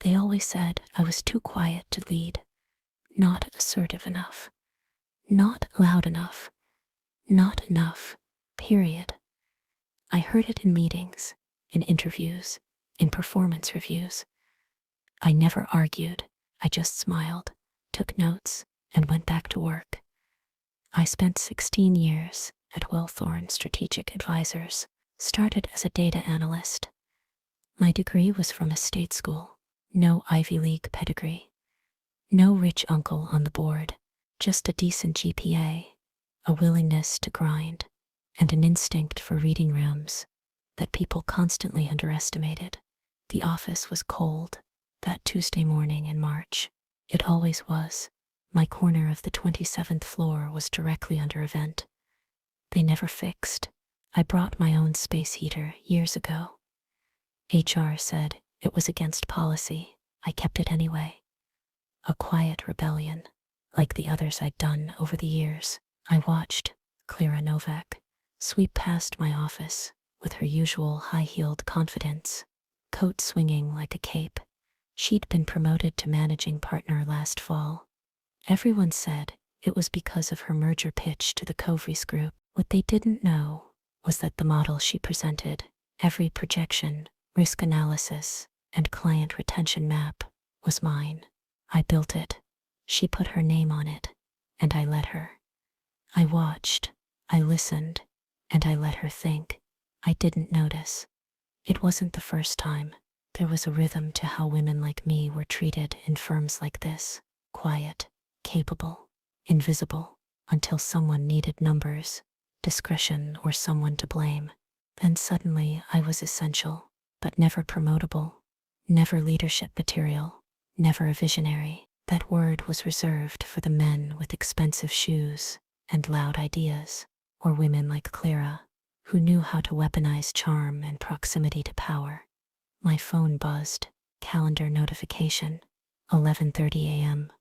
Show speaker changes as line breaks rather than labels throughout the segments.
They always said I was too quiet to lead, not assertive enough, not loud enough, not enough, period. I heard it in meetings, in interviews, in performance reviews. I never argued, I just smiled, took notes, and went back to work. I spent 16 years at Wilthorne Strategic Advisors, started as a data analyst. My degree was from a state school, no Ivy League pedigree, no rich uncle on the board, just a decent GPA, a willingness to grind, and an instinct for reading rooms that people constantly underestimated. The office was cold that Tuesday morning in March. It always was. My corner of the 27th floor was directly under a vent. They never fixed. I brought my own space heater years ago. HR said it was against policy. I kept it anyway. A quiet rebellion, like the others I'd done over the years. I watched Clara Novak sweep past my office with her usual high-heeled confidence, coat swinging like a cape. She'd been promoted to managing partner last fall. Everyone said it was because of her merger pitch to the Covries Group. What they didn't know was that the model she presented, every projection, risk analysis, and client retention map, was mine. I built it. She put her name on it, and I let her. I watched, I listened, and I let her think. I didn't notice. It wasn't the first time. There was a rhythm to how women like me were treated in firms like this. Quiet, capable, invisible, until someone needed numbers, discretion, or someone to blame. Then suddenly I was essential, but never promotable, never leadership material, never a visionary. That word was reserved for the men with expensive shoes and loud ideas, or women like Clara, who knew how to weaponize charm and proximity to power. My phone buzzed, calendar notification, 11:30 a.m.,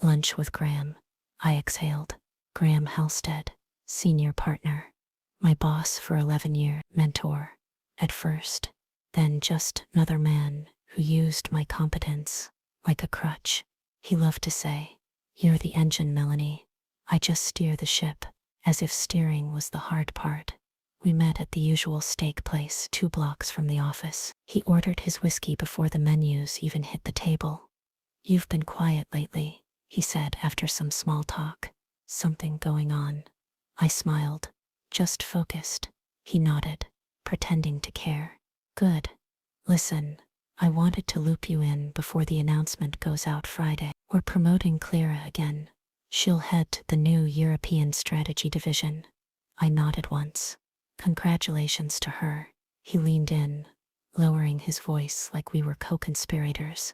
lunch with Graham. I exhaled. Graham Halstead, senior partner, my boss for 11 years, mentor, at first, then just another man who used my competence like a crutch. He loved to say, "You're the engine, Melanie. I just steer the ship," as if steering was the hard part. We met at the usual steak place 2 blocks from the office. He ordered his whiskey before the menus even hit the table. "You've been quiet lately," he said after some small talk. "Something going on?" I smiled. "Just focused." He nodded, pretending to care. "Good. Listen, I wanted to loop you in before the announcement goes out Friday. We're promoting Clara again. She'll head the new European Strategy Division." I nodded once. "Congratulations to her." He leaned in, lowering his voice like we were co-conspirators.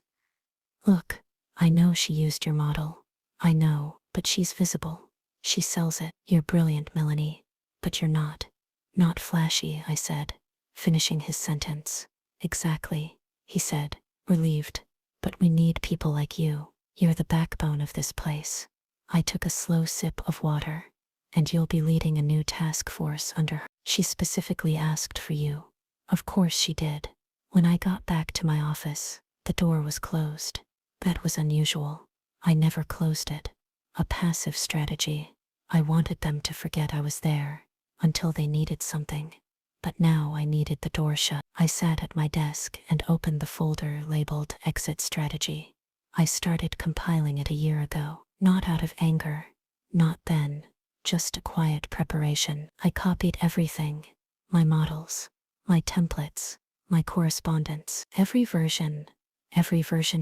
"Look, I know she used your model. I know, but she's visible. She sells it. You're brilliant, Melanie, but you're not. Not flashy," I said, finishing his sentence. "Exactly," he said, relieved. "But we need people like you. You're the backbone of this place." I took a slow sip of water. "And you'll be leading a new task force under her. She specifically asked for you." Of course she did. When I got back to my office, the door was closed. That was unusual. I never closed it. A passive strategy. I wanted them to forget I was there until they needed something. But now I needed the door shut. I sat at my desk and opened the folder labeled Exit Strategy. I started compiling it a year ago, not out of anger, not then, just a quiet preparation. I copied everything, my models, my templates, my correspondence, every version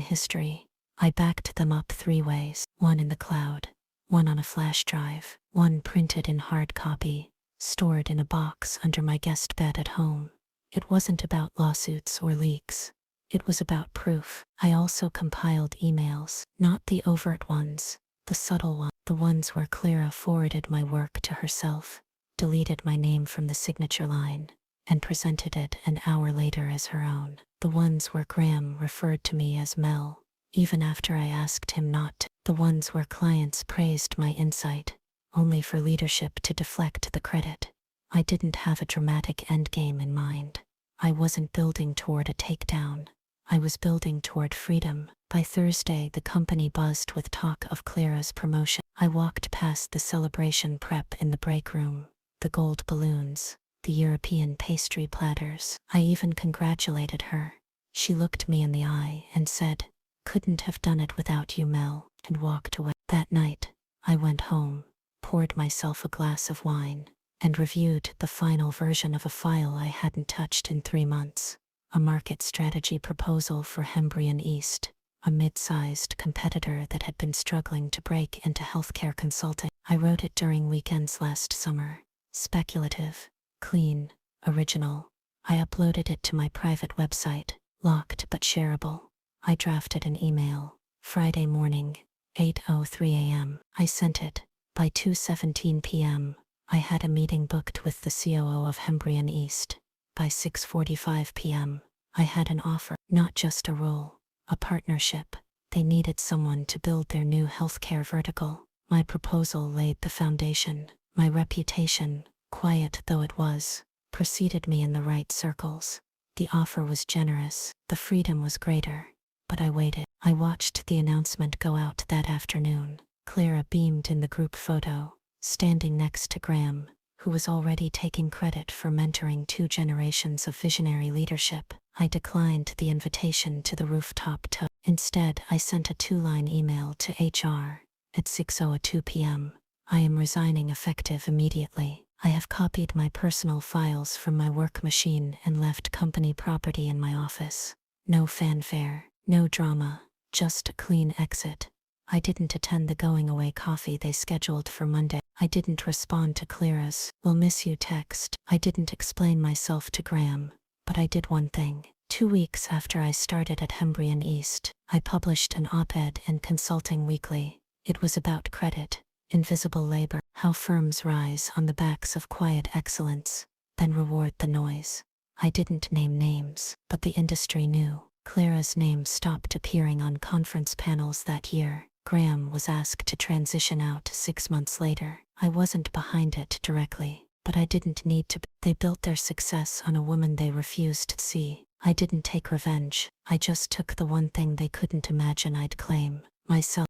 history. I backed them up 3 ways, one in the cloud, one on a flash drive, one printed in hard copy, stored in a box under my guest bed at home. It wasn't about lawsuits or leaks. It was about proof. I also compiled emails, not the overt ones, the subtle ones, the ones where Clara forwarded my work to herself, deleted my name from the signature line, and presented it an hour later as her own. The ones where Graham referred to me as Mel, even after I asked him not to. The ones where clients praised my insight, only for leadership to deflect the credit. I didn't have a dramatic endgame in mind. I wasn't building toward a takedown. I was building toward freedom. By Thursday, the company buzzed with talk of Clara's promotion. I walked past the celebration prep in the break room, the gold balloons, the European pastry platters. I even congratulated her. She looked me in the eye and said, "Couldn't have done it without you, Mel," and walked away. That night, I went home, poured myself a glass of wine, and reviewed the final version of a file I hadn't touched in 3 months. A market strategy proposal for Hembrian East, a mid-sized competitor that had been struggling to break into healthcare consulting. I wrote it during weekends last summer. Speculative, clean, original. I uploaded it to my private website, locked but shareable. I drafted an email. Friday morning, 8:03 a.m. I sent it. By 2:17 p.m., I had a meeting booked with the COO of Hembrian East. By 6:45 p.m., I had an offer, not just a role, a partnership. They needed someone to build their new healthcare vertical. My proposal laid the foundation. My reputation, quiet though it was, preceded me in the right circles. The offer was generous, the freedom was greater. But I waited. I watched the announcement go out that afternoon. Clara beamed in the group photo, standing next to Graham, who was already taking credit for mentoring 2 generations of visionary leadership. I declined the invitation to the rooftop toast. Instead, I sent a 2-line email to HR at 6:02 p.m. I am resigning effective immediately. I have copied my personal files from my work machine and left company property in my office. No fanfare, no drama, just a clean exit. I didn't attend the going-away coffee they scheduled for Monday. I didn't respond to Clara's "We'll miss you" text. I didn't explain myself to Graham, but I did one thing. 2 weeks after I started at Hembrian East, I published an op-ed in Consulting Weekly. It was about credit, invisible labor, how firms rise on the backs of quiet excellence, then reward the noise. I didn't name names, but the industry knew. Clara's name stopped appearing on conference panels that year. Graham was asked to transition out 6 months later. I wasn't behind it directly, but I didn't need to. They built their success on a woman they refused to see. I didn't take revenge. I just took the one thing they couldn't imagine I'd claim, myself.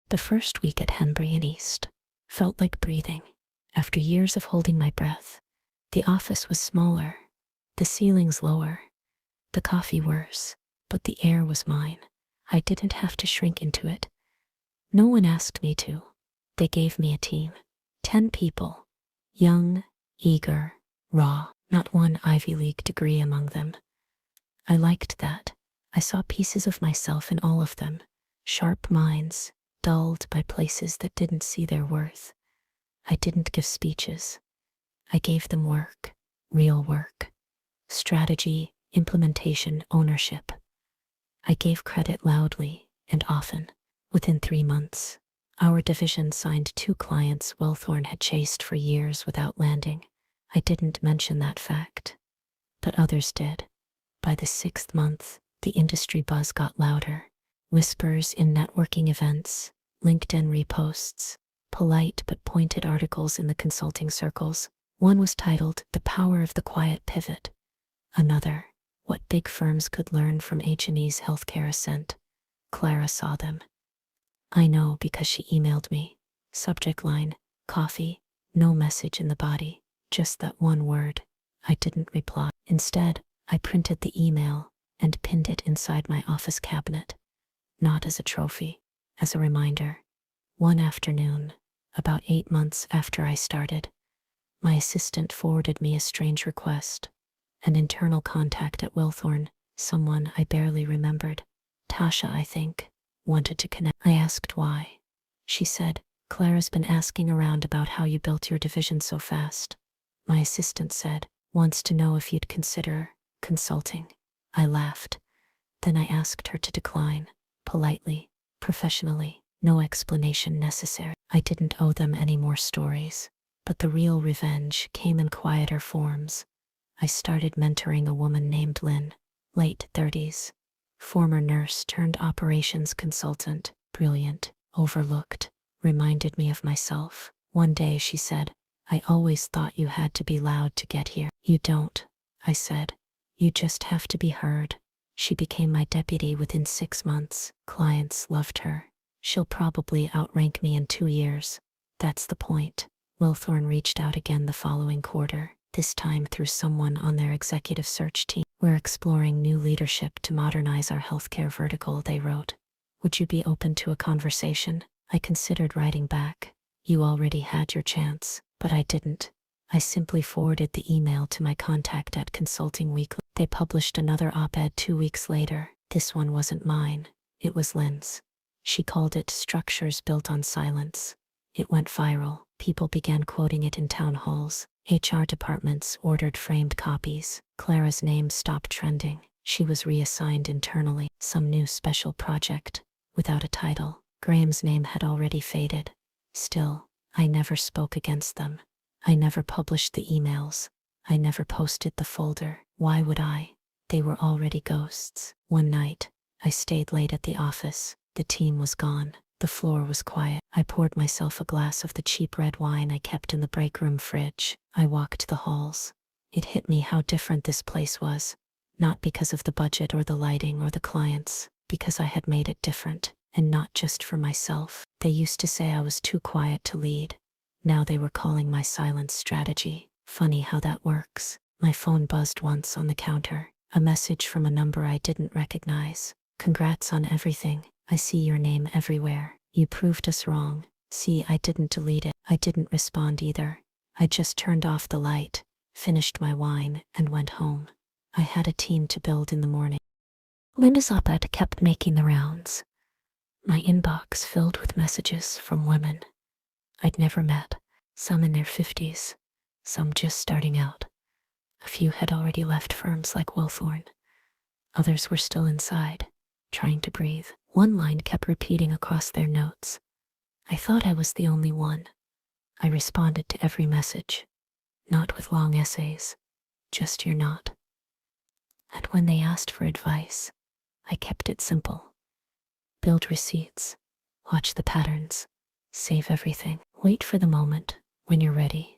The first week at Hembrian East felt like breathing. After years of holding my breath, the office was smaller, the ceilings lower, the coffee worse, but the air was mine. I didn't have to shrink into it. No one asked me to. They gave me a team. 10 people. Young, eager, raw. Not one Ivy League degree among them. I liked that. I saw pieces of myself in all of them. Sharp minds, dulled by places that didn't see their worth. I didn't give speeches. I gave them work. Real work. Strategy, implementation, ownership. I gave credit loudly and often. Within 3 months, our division signed 2 clients Wellthorne had chased for years without landing. I didn't mention that fact, but others did. By the 6th month, the industry buzz got louder. Whispers in networking events, LinkedIn reposts, polite but pointed articles in the consulting circles. One was titled "The Power of the Quiet Pivot." Another, "What Big Firms Could Learn from H&E's Healthcare Ascent." Clara saw them. I know because she emailed me. Subject line, "Coffee," no message in the body, just that one word. I didn't reply. Instead, I printed the email and pinned it inside my office cabinet. Not as a trophy, as a reminder. One afternoon, about 8 months after I started, my assistant forwarded me a strange request. An internal contact at Wellthorne, someone I barely remembered. Tasha, I think, wanted to connect. I asked why. She said, "Clara's been asking around about how you built your division so fast." My assistant said, "Wants to know if you'd consider consulting." I laughed. Then I asked her to decline, politely, professionally, no explanation necessary. I didn't owe them any more stories, but the real revenge came in quieter forms. I started mentoring a woman named Lynn, late 30s, former nurse turned operations consultant, brilliant, overlooked, reminded me of myself. One day she said, "I always thought you had to be loud to get here." "You don't," I said. "You just have to be heard." She became my deputy within 6 months. Clients loved her. She'll probably outrank me in 2 years. That's the point. Wilthorne reached out again the following quarter, this time through someone on their executive search team. We're exploring new leadership to modernize our healthcare vertical, they wrote. Would you be open to a conversation? I considered writing back. You already had your chance, but I didn't. I simply forwarded the email to my contact at Consulting Weekly. They published another op-ed 2 weeks later. This one wasn't mine. It was Lynn's. She called it Structures Built on Silence. It went viral. People began quoting it in town halls. HR departments ordered framed copies. Clara's name stopped trending. She was reassigned internally. Some new special project. Without a title. Graham's name had already faded. Still, I never spoke against them. I never published the emails. I never posted the folder. Why would I? They were already ghosts. One night, I stayed late at the office. The team was gone. The floor was quiet. I poured myself a glass of the cheap red wine I kept in the break room fridge. I walked the halls. It hit me how different this place was. Not because of the budget or the lighting or the clients, because I had made it different, and not just for myself. They used to say I was too quiet to lead. Now they were calling my silence strategy. Funny how that works. My phone buzzed once on the counter. A message from a number I didn't recognize. Congrats on everything. I see your name everywhere. You proved us wrong. See, I didn't delete it. I didn't respond either. I just turned off the light, finished my wine, and went home. I had a team to build in the morning. Linda's op-ed kept making the rounds. My inbox filled with messages from women I'd never met, some in their 50s, some just starting out. A few had already left firms like Wilthorne. Others were still inside, trying to breathe. One line kept repeating across their notes. I thought I was the only one. I responded to every message, not with long essays, just you're not. And when they asked for advice, I kept it simple. Build receipts, watch the patterns, save everything. Wait for the moment when you're ready,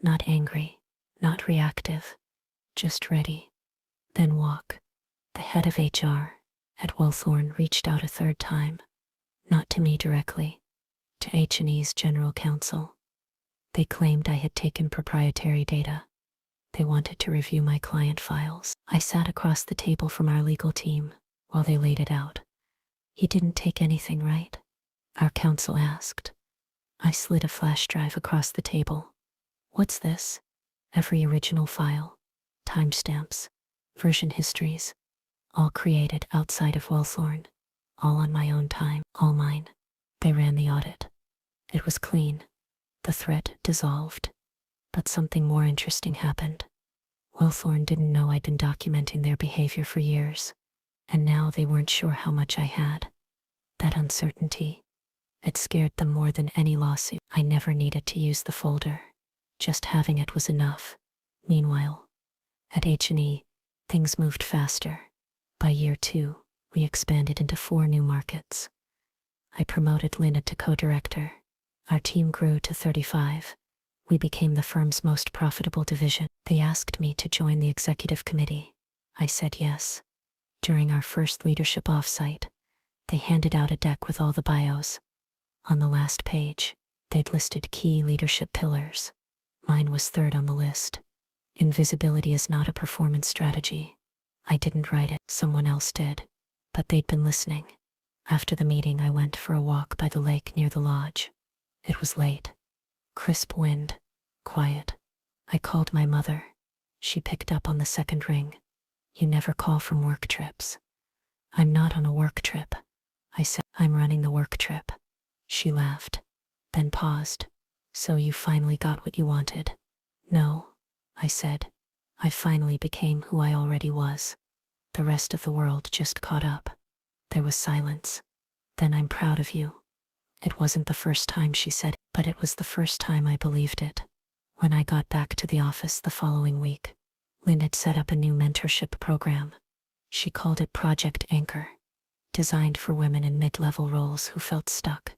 not angry, not reactive, just ready. Then walk. The head of HR at Wilthorne reached out a third time, not to me directly, to H&E's general counsel. They claimed I had taken proprietary data. They wanted to review my client files. I sat across the table from our legal team while they laid it out. You didn't take anything, right? Our counsel asked. I slid a flash drive across the table. What's this? Every original file, timestamps, version histories, all created outside of Wilthorne, all on my own time, all mine. They ran the audit. It was clean. The threat dissolved. But something more interesting happened. Wilthorne didn't know I'd been documenting their behavior for years, and now they weren't sure how much I had. That uncertainty, it scared them more than any lawsuit. I never needed to use the folder. Just having it was enough. Meanwhile, at H&E, things moved faster. By year 2, we expanded into 4 new markets. I promoted Lynn to co-director. Our team grew to 35. We became the firm's most profitable division. They asked me to join the executive committee. I said yes. During our first leadership offsite, they handed out a deck with all the bios. On the last page, they'd listed key leadership pillars. Mine was third on the list. Invisibility is not a performance strategy. I didn't write it, someone else did. But they'd been listening. After the meeting, I went for a walk by the lake near the lodge. It was late. Crisp wind. Quiet. I called my mother. She picked up on the second ring. You never call from work trips. I'm not on a work trip. I said, I'm running the work trip. She laughed, then paused. So you finally got what you wanted? No, I said. I finally became who I already was. The rest of the world just caught up. There was silence. Then I'm proud of you. It wasn't the first time she said it, but it was the first time I believed it. When I got back to the office the following week, Lynn had set up a new mentorship program. She called it Project Anchor, designed for women in mid-level roles who felt stuck,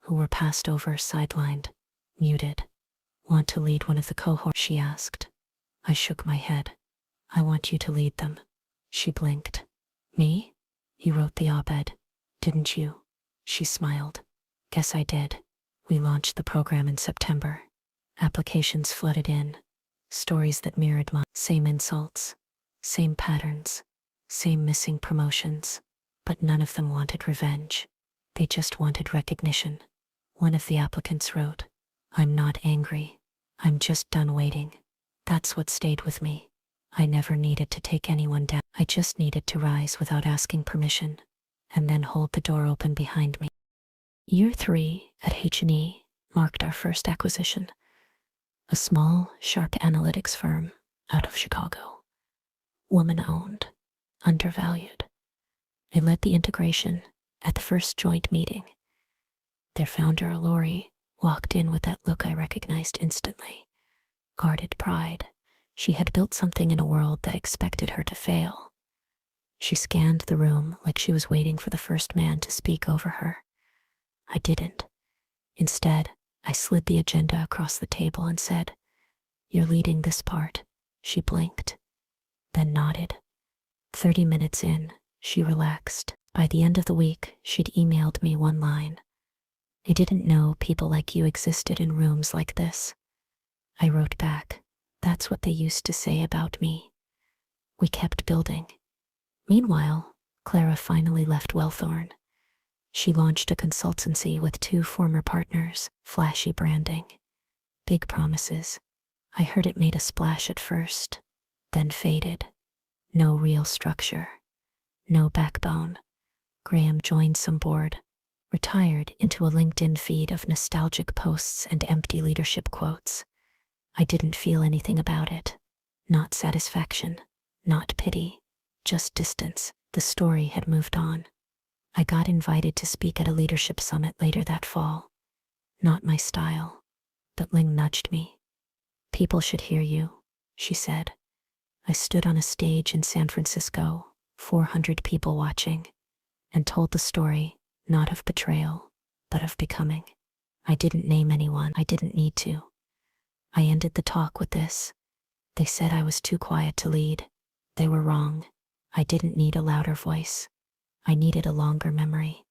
who were passed over, sidelined, muted. Want to lead one of the cohorts? She asked. I shook my head. I want you to lead them. She blinked. Me? You wrote the op-ed, didn't you? She smiled. Guess I did. We launched the program in September. Applications flooded in. Stories that mirrored mine. Same insults, same patterns, same missing promotions. But none of them wanted revenge. They just wanted recognition. One of the applicants wrote, "I'm not angry. I'm just done waiting." That's what stayed with me. I never needed to take anyone down. I just needed to rise without asking permission, and then hold the door open behind me. Year 3 at H&E marked our first acquisition. A small, sharp analytics firm out of Chicago. Woman-owned, undervalued. I led the integration at the first joint meeting. Their founder, Lori, walked in with that look I recognized instantly. Guarded pride. She had built something in a world that expected her to fail. She scanned the room like she was waiting for the first man to speak over her. I didn't. Instead, I slid the agenda across the table and said, "You're leading this part." She blinked, then nodded. 30 minutes in, she relaxed. By the end of the week, she'd emailed me one line. "I didn't know people like you existed in rooms like this." I wrote back, "That's what they used to say about me." We kept building. Meanwhile, Clara finally left Wellthorn. She launched a consultancy with 2 former partners, flashy branding, big promises. I heard it made a splash at first, then faded. No real structure, no backbone. Graham joined some board, retired into a LinkedIn feed of nostalgic posts and empty leadership quotes. I didn't feel anything about it. Not satisfaction, not pity, just distance. The story had moved on. I got invited to speak at a leadership summit later that fall. Not my style, but Ling nudged me. "People should hear you," she said. I stood on a stage in San Francisco, 400 people watching, and told the story, not of betrayal, but of becoming. I didn't name anyone. I didn't need to. I ended the talk with this. They said I was too quiet to lead. They were wrong. I didn't need a louder voice. I needed a longer memory.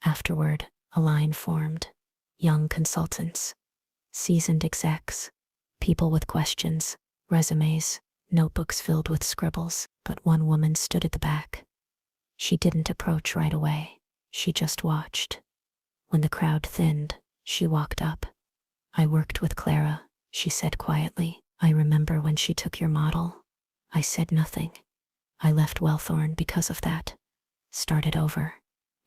Afterward, a line formed. Young consultants, seasoned execs, people with questions, resumes, notebooks filled with scribbles, but one woman stood at the back. She didn't approach right away. She just watched. When the crowd thinned, she walked up. "I worked with Clara," she said quietly. "I remember when she took your model." I said nothing. I left Wellthorn because of that. Started over.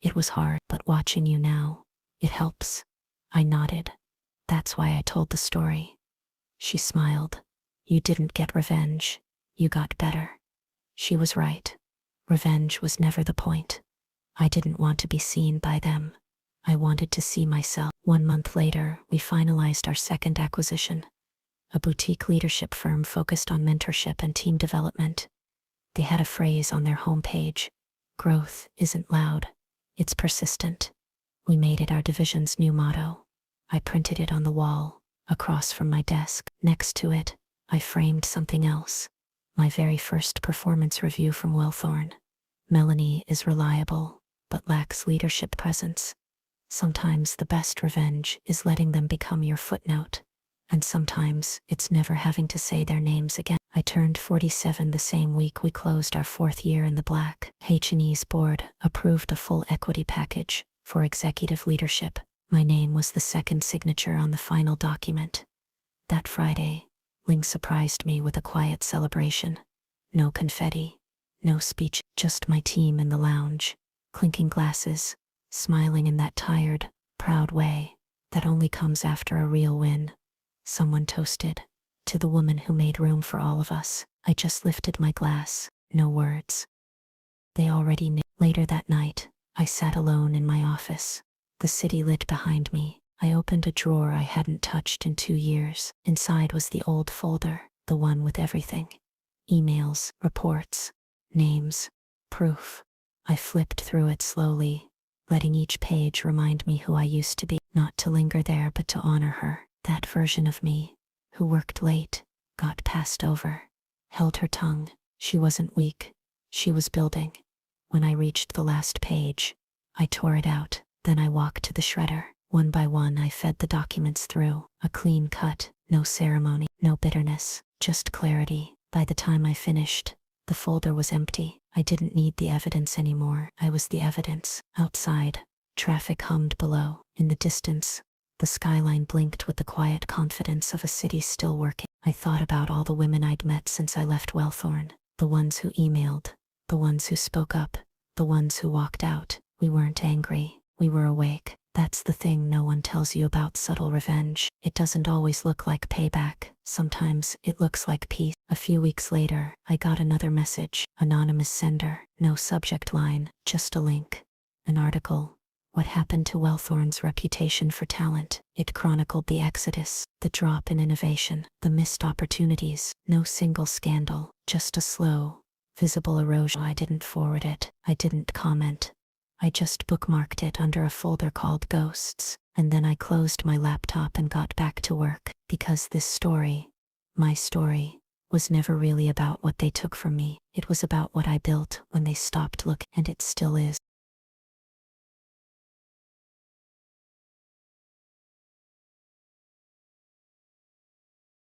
It was hard, but watching you now, it helps. I nodded. "That's why I told the story." She smiled. "You didn't get revenge. You got better." She was right. Revenge was never the point. I didn't want to be seen by them. I wanted to see myself. 1 month later, we finalized our second acquisition. A boutique leadership firm focused on mentorship and team development. They had a phrase on their homepage: "Growth isn't loud, it's persistent." We made it our division's new motto. I printed it on the wall, across from my desk. Next to it, I framed something else. My very first performance review from Wellthorn. "Melanie is reliable, but lacks leadership presence. Sometimes the best revenge is letting them become your footnote, and sometimes it's never having to say their names again." I turned 47 the same week we closed our 4th year in the black. H&E's board approved a full equity package for executive leadership. My name was the second signature on the final document. That Friday, Ling surprised me with a quiet celebration. No confetti, no speech, just my team in the lounge, clinking glasses, smiling in that tired, proud way that only comes after a real win. Someone toasted, "To the woman who made room for all of us." I just lifted my glass, no words. They already knew. Later that night, I sat alone in my office. The city lit behind me. I opened a drawer I hadn't touched in 2 years. Inside was the old folder, the one with everything. Emails, reports, names, proof. I flipped through it slowly, letting each page remind me who I used to be. Not to linger there, but to honor her. That version of me, who worked late, got passed over, held her tongue. She wasn't weak. She was building. When I reached the last page, I tore it out. Then I walked to the shredder. One by one, I fed the documents through. A clean cut, no ceremony, no bitterness, just clarity. By the time I finished, the folder was empty. I didn't need the evidence anymore. I was the evidence. Outside, traffic hummed below. In the distance, the skyline blinked with the quiet confidence of a city still working. I thought about all the women I'd met since I left Wellthorne. The ones who emailed, the ones who spoke up, the ones who walked out. We weren't angry. We were awake. That's the thing no one tells you about subtle revenge. It doesn't always look like payback. Sometimes it looks like peace. A few weeks later, I got another message. Anonymous sender. No subject line, just a link. An article. What happened to Wellthorne's reputation for talent? It chronicled the exodus, the drop in innovation, the missed opportunities. No single scandal, just a slow, visible erosion. I didn't forward it. I didn't comment. I just bookmarked it under a folder called Ghosts, and then I closed my laptop and got back to work, because this story, my story, was never really about what they took from me. It was about what I built when they stopped looking, and it still is.